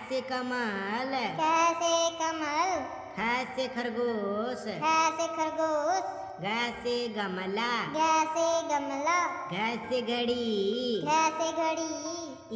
से कमल, कैसे कमल, ख से खरगोश, ख से खरगोश, ग से गमला, ग से गमला, घ से घड़ी, घ से घड़ी,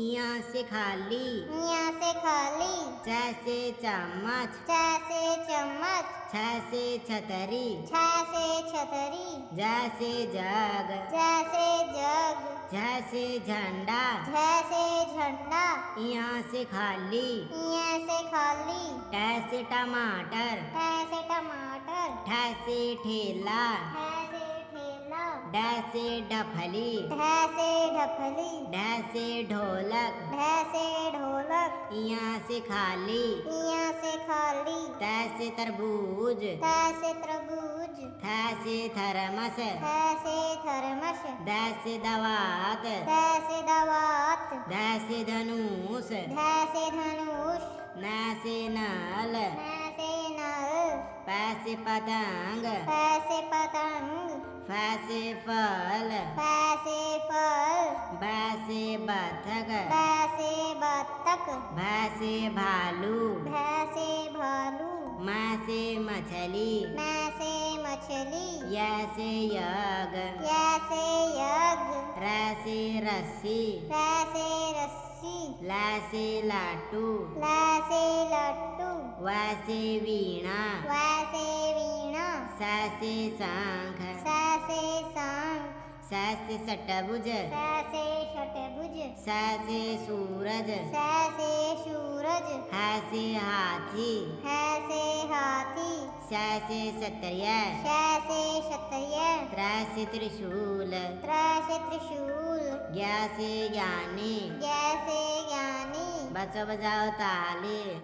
यहाँ से खाली, यहाँ से खाली, च से चम्मच, च से चम्मच, छ से छतरी, छ से छतरी, ज से जग, ज से जग, झ से झंडा, झ से झंडा, यहाँ से खाली, यहाँ से खाली, ट से टमाटर, ठ से टमाटर, ठ से ठेला, ठ से ठेला, ड से डफली, ढ से ढफली, ढ से ढोलक, ढ से ढोलक, यहाँ से खाली, यहाँ से खाली, त से तरबूज, त से तरबूज, थ से थरमस, थ से थर्मस, द से दवात, द से दवात, ध से धनुष, ध से धनुष, न से नल, न से नल, प से पतंग, प से पतंग, फ से फल, फ से फल, ब से बतख, ब से बत्तख, भ से भालू, भ से भालू, म से मछली, म से मछली, य से यग, य से यज्ञ, र से रस्सी, र से रस्सी, ल से लाटू, ल से लट्टू, व से वीणा, व से वीणा, स से शंख, स से शंख, स से षट्भुज, स से षट्भुज, स से सूरज, स से सूरज, ह से हाथी, ह से हाथी, श से क्षत्रिय, श से क्षत्रिय, त्र से त्रिशूल, त्र से त्रिशूल, ज्ञ से ज्ञानी, ज्ञ से ज्ञानी, बचो बजाओ ताली।